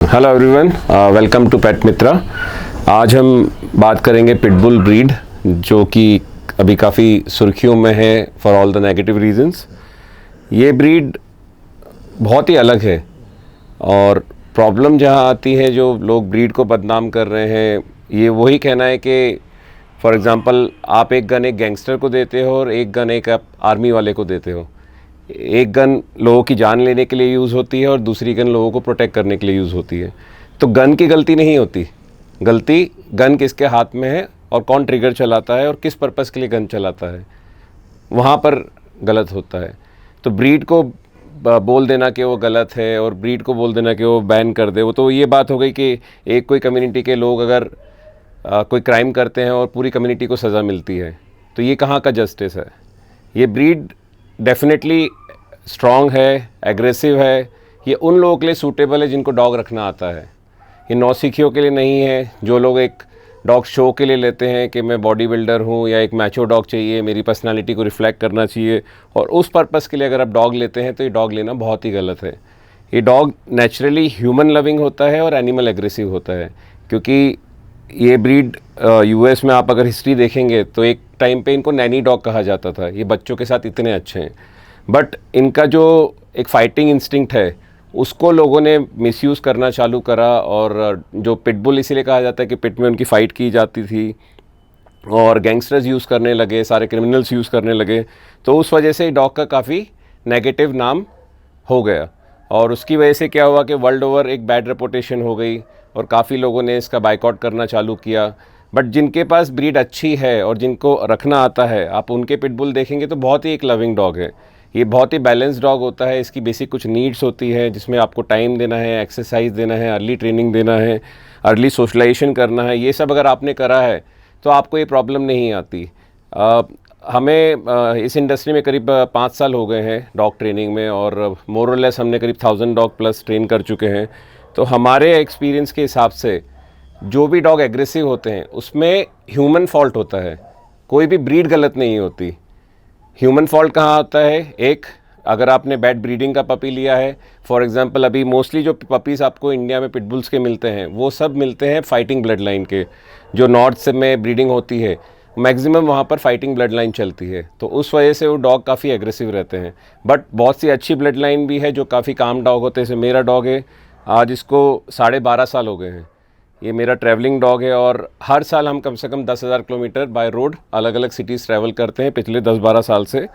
Hello everyone, welcome to पेट मित्रा। आज हम बात करेंगे पिटबुल ब्रीड, जो कि अभी काफ़ी सुर्खियों में है for all the negative reasons. ये ब्रीड बहुत ही अलग है और प्रॉब्लम जहाँ आती है, जो लोग ब्रीड को बदनाम कर रहे हैं, ये वही कहना है कि फॉर एग्ज़ाम्पल आप एक गन एक गैंगस्टर को देते हो और एक गन एक आप आर्मी वाले को देते हो। एक गन लोगों की जान लेने के लिए यूज़ होती है और दूसरी गन लोगों को प्रोटेक्ट करने के लिए यूज़ होती है। तो गन की गलती नहीं होती, गलती गन किसके हाथ में है और कौन ट्रिगर चलाता है और किस पर्पज़ के लिए गन चलाता है, वहाँ पर गलत होता है। तो ब्रीड को बोल देना कि वो गलत है और ब्रीड को बोल देना कि वो बैन कर दे, वो तो ये बात हो गई कि एक कोई कम्युनिटी के लोग अगर कोई क्राइम करते हैं और पूरी कम्युनिटी को सज़ा मिलती है, तो ये कहाँ का जस्टिस है। ये ब्रीड डेफिनेटली स्ट्रॉन्ग है, एग्रेसिव है। ये उन लोगों के लिए सूटेबल है जिनको डॉग रखना आता है। ये नौसिखियों के लिए नहीं है, जो लोग एक डॉग शो के लिए लेते हैं कि मैं बॉडी बिल्डर हूँ या एक मैचो डॉग चाहिए, मेरी पर्सनालिटी को रिफ्लेक्ट करना चाहिए, और उस पर्पज़ के लिए अगर आप डॉग लेते हैं तो ये डॉग लेना बहुत ही गलत है। ये डॉग नेचुरली ह्यूमन लविंग होता है और एनिमल एग्रेसिव होता है, क्योंकि ये ब्रीड यूएस में आप अगर हिस्ट्री देखेंगे तो एक टाइम पे इनको नैनी डॉग कहा जाता था। ये बच्चों के साथ इतने अच्छे हैं, बट इनका जो एक फाइटिंग इंस्टिंक्ट है उसको लोगों ने मिसयूज़ करना चालू करा। और जो पिटबुल इसीलिए कहा जाता है कि पिट में उनकी फ़ाइट की जाती थी और गैंगस्टर्स यूज़ करने लगे, सारे क्रिमिनल्स यूज़ करने लगे, तो उस वजह से डॉग का काफ़ी नेगेटिव नाम हो गया। और उसकी वजह से क्या हुआ कि वर्ल्ड ओवर एक बैड रेपुटेशन हो गई और काफ़ी लोगों ने इसका बाइकआउट करना चालू किया। बट जिनके पास ब्रीड अच्छी है और जिनको रखना आता है, आप उनके पिटबुल देखेंगे तो बहुत ही एक लविंग डॉग है। ये बहुत ही बैलेंस डॉग होता है। इसकी बेसिक कुछ नीड्स होती है जिसमें आपको टाइम देना है, एक्सरसाइज देना है, अर्ली ट्रेनिंग देना है, अर्ली सोशलाइजेशन करना है। ये सब अगर आपने करा है तो आपको ये प्रॉब्लम नहीं आती। हमें इस इंडस्ट्री में करीब 5 साल हो गए हैं डॉग ट्रेनिंग में, और मोर और लेस हमने करीब 1000 डॉग प्लस ट्रेन कर चुके हैं। तो हमारे एक्सपीरियंस के हिसाब से जो भी डॉग एग्रेसिव होते हैं उसमें ह्यूमन फॉल्ट होता है, कोई भी ब्रीड गलत नहीं होती। ह्यूमन फॉल्ट कहाँ आता है? एक, अगर आपने बैड ब्रीडिंग का पपी लिया है, फॉर एग्जांपल अभी मोस्टली जो पपीज़ आपको इंडिया में पिटबुल्स के मिलते हैं वो सब मिलते हैं फाइटिंग ब्लड लाइन के। जो नॉर्थ से में ब्रीडिंग होती है मैक्सिमम वहाँ पर फाइटिंग ब्लड लाइन चलती है, तो उस वजह से वो डॉग काफ़ी एग्रेसिव रहते हैं। बट बहुत सी अच्छी ब्लड लाइन भी है जो काफ़ी काम डॉग होते हैं। जैसे मेरा डॉग है, आज इसको 12.5 साल हो गए हैं। ये मेरा ट्रैवलिंग डॉग है और हर साल हम कम से कम 10,000 किलोमीटर बाय रोड अलग अलग सिटीज़ ट्रैवल करते हैं पिछले 10-12 साल से।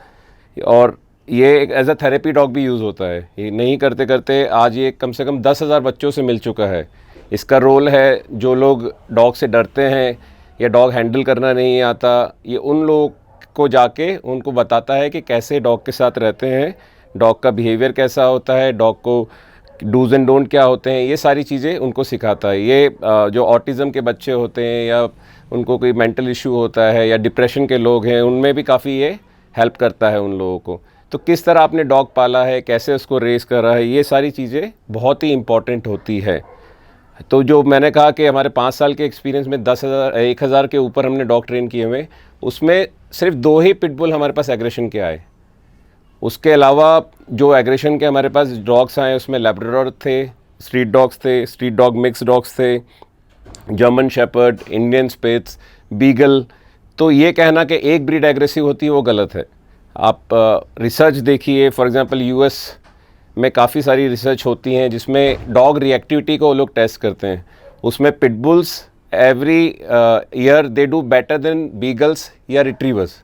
और ये एक एज अ थेरेपी डॉग भी यूज़ होता है। ये नहीं करते करते आज ये कम से कम 10,000 बच्चों से मिल चुका है। इसका रोल है, जो लोग डॉग से डरते हैं या डॉग हैंडल करना नहीं आता, ये उन लोगों को जाके उनको बताता है कि कैसे डॉग के साथ रहते हैं, डॉग का बिहेवियर कैसा होता है, डॉग को डूज़ एंड डोंट क्या होते हैं, ये सारी चीज़ें उनको सिखाता है। ये जो ऑटिज़म के बच्चे होते हैं या उनको कोई मेंटल इशू होता है या डिप्रेशन के लोग हैं, उनमें भी काफ़ी ये हेल्प करता है उन लोगों को। तो किस तरह आपने डॉग पाला है, कैसे उसको रेस कर रहा है, ये सारी चीज़ें बहुत ही इम्पॉर्टेंट होती है। तो जो मैंने कहा कि हमारे 5 साल के एक्सपीरियंस में 10,000 के ऊपर हमने डॉग ट्रेन किए हुए, उसमें सिर्फ 2 ही पिटबुल हमारे पास एग्रेशन के आए। उसके अलावा जो एग्रेशन के हमारे पास डॉग्स आए उसमें लैब्राडोर थे, स्ट्रीट डॉग्स थे, स्ट्रीट डॉग मिक्स डॉग्स थे, German shepherd, Indian spitz, beagle. तो ये कहना कि एक ब्रीड एग्रेसिव होती है वो गलत है। आप रिसर्च देखिए, फॉर एग्जांपल यूएस में काफ़ी सारी रिसर्च होती हैं जिसमें डॉग रिएक्टिविटी को वो लोग टेस्ट करते हैं। उसमें pit bulls every year they do better than beagles या रिट्रीवर्स।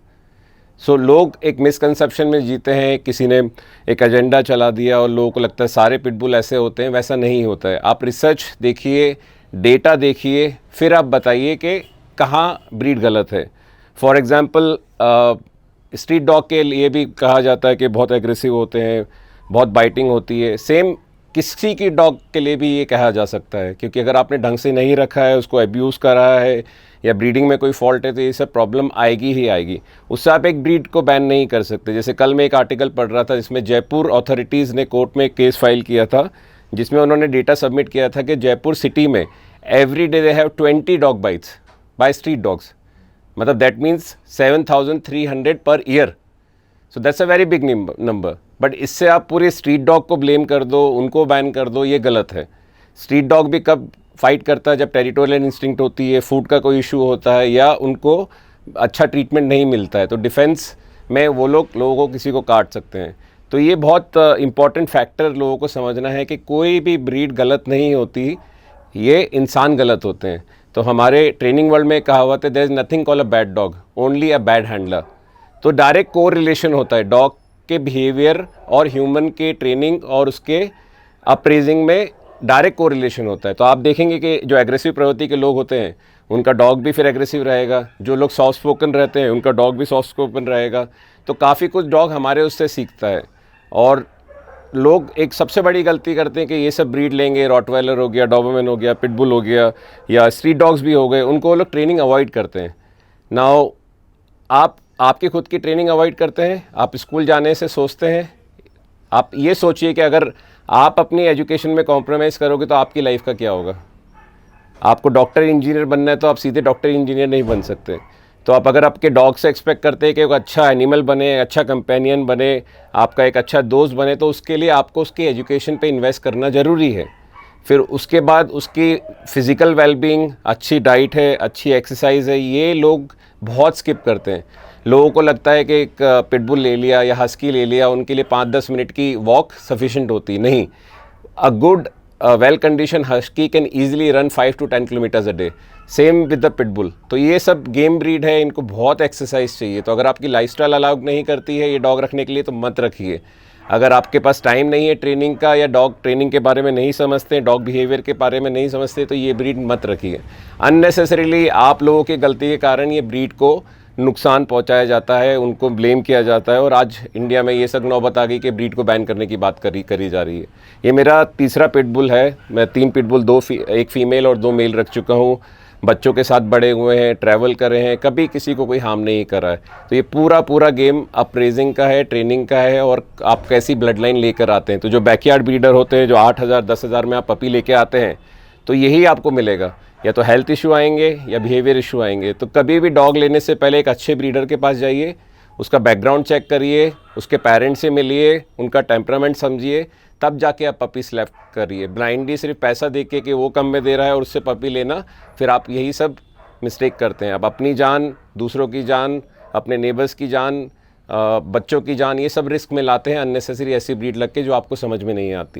सो लोग एक मिसकंसेप्शन में जीते हैं, किसी ने एक एजेंडा चला दिया और लोगों को लगता है सारे पिटबुल ऐसे होते हैं। वैसा नहीं होता है। आप रिसर्च देखिए, डेटा देखिए, फिर आप बताइए कि कहाँ ब्रीड गलत है। फॉर एग्ज़ाम्पल स्ट्रीट डॉग के लिए भी कहा जाता है कि बहुत एग्रेसिव होते हैं, बहुत बाइटिंग होती है। सेम किसी की डॉग के लिए भी ये कहा जा सकता है, क्योंकि अगर आपने ढंग से नहीं रखा है, उसको अब्यूज़ करा है या ब्रीडिंग में कोई फॉल्ट है, तो ये सब प्रॉब्लम आएगी ही आएगी। उससे आप एक ब्रीड को बैन नहीं कर सकते। जैसे कल मैं एक आर्टिकल पढ़ रहा था जिसमें जयपुर अथॉरिटीज़ ने कोर्ट में एक केस फाइल किया था, जिसमें उन्होंने डेटा सबमिट किया था कि जयपुर सिटी में every day they have 20 dog bites by street dogs. मतलब that means 7,300 per year. So that's a very big number. But इससे आप पूरे स्ट्रीट डॉग को ब्लेम कर दो, उनको बैन कर दो, ये गलत है। स्ट्रीट डॉग भी कब फाइट करता है, जब टेरिटोरियल इंस्टिंक्ट होती है, फूड का कोई इशू होता है या उनको अच्छा ट्रीटमेंट नहीं मिलता है, तो डिफेंस में वो लोगों को किसी को काट सकते हैं। तो ये बहुत इम्पॉर्टेंट फैक्टर लोगों को समझना है कि कोई भी ब्रीड गलत नहीं होती, ये इंसान गलत होते हैं। तो हमारे ट्रेनिंग वर्ल्ड में कहावत है, there is nothing call a bad dog, only a bad handler. तो डायरेक्ट को रिलेशन होता है डॉग के बिहेवियर और ह्यूमन के ट्रेनिंग और उसके अप्रेजिंग में डायरेक्ट को रिलेशन होता है। तो आप देखेंगे कि जो एग्रेसिव प्रवृत्ति के लोग होते हैं उनका डॉग भी फिर एग्रेसिव रहेगा, जो लोग सॉफ्ट स्पोकन रहते हैं उनका डॉग भी सॉफ्ट स्पोकन रहेगा। तो काफ़ी कुछ डॉग हमारे उससे सीखता है। और लोग एक सबसे बड़ी गलती करते हैं कि ये सब ब्रीड लेंगे, रॉटवाइलर हो गया, डॉबरमैन हो गया, पिटबुल हो गया या स्ट्रीट डॉग्स भी हो गए, उनको वो लोग ट्रेनिंग अवॉइड करते हैं। नाउ आपकी खुद की ट्रेनिंग अवॉइड करते हैं, आप स्कूल जाने से सोचते हैं। आप ये सोचिए कि अगर आप अपनी एजुकेशन में कॉम्प्रोमाइज़ करोगे तो आपकी लाइफ का क्या होगा। आपको डॉक्टर इंजीनियर बनना है तो आप सीधे डॉक्टर इंजीनियर नहीं बन सकते। तो आप अगर आपके डॉग से एक्सपेक्ट करते हैं कि एक अच्छा एनिमल बने, अच्छा कंपेनियन बने, आपका एक अच्छा दोस्त बने, तो उसके लिए आपको उसकी एजुकेशन पे इन्वेस्ट करना ज़रूरी है। फिर उसके बाद उसकी फ़िज़िकल वेलबींग, अच्छी डाइट है, अच्छी एक्सरसाइज है, ये लोग बहुत स्किप करते हैं। लोगों को लगता है कि एक पिटबुल ले लिया या हस्की ले लिया, उनके लिए 5-10 मिनट की वॉक सफिशेंट होती नहीं। A good well condition husky can easily run 5 to 10 kilometres a day, same with the pitbull. तो ये सब गेम ब्रीड है, इनको बहुत एक्सरसाइज चाहिए। तो अगर आपकी लाइफस्टाइल अलाउ नहीं करती है ये डॉग रखने के लिए तो मत रखिए। अगर आपके पास टाइम नहीं है ट्रेनिंग का या डॉग ट्रेनिंग के बारे में नहीं समझते, डॉग बिहेवियर के बारे में नहीं समझते, तो ये ब्रीड मत रखिए। अननेसेसरीली आप लोगों की गलती के कारण ये ब्रीड को नुकसान पहुंचाया जाता है, उनको ब्लेम किया जाता है और आज इंडिया में ये सब नौबत आ गई कि ब्रीड को बैन करने की बात करी जा रही है। ये मेरा तीसरा पिटबुल है। मैं 3 पिटबुल, एक फ़ीमेल और 2 मेल रख चुका हूँ। बच्चों के साथ बड़े हुए हैं, ट्रैवल करे हैं, कभी किसी को कोई हार्म नहीं करा है। तो ये पूरा गेम अप्रेजिंग का है, ट्रेनिंग का है और आप कैसी ब्लड लाइन लेकर आते हैं। तो जो बैकयार्ड ब्रीडर होते हैं, जो 8,000 10,000 में आप पपी लेके आते हैं, तो यही आपको मिलेगा। या तो हेल्थ इशू आएंगे या बिहेवियर इशू आएंगे। तो कभी भी डॉग लेने से पहले एक अच्छे ब्रीडर के पास जाइए, उसका बैकग्राउंड चेक करिए, उसके पेरेंट्स से मिलिए, उनका टेम्परामेंट समझिए, तब जाके आप पपी सेलेक्ट करिए। ब्लाइंडली सिर्फ पैसा देख के कि वो कम में दे रहा है और उससे पपी लेना, फिर आप यही सब मिस्टेक करते हैं। आप अपनी जान, दूसरों की जान, अपने नेबर्स की जान, बच्चों की जान, ये सब रिस्क में लाते हैं अननेसेसरी ऐसी ब्रीड लग के जो आपको समझ में नहीं आती।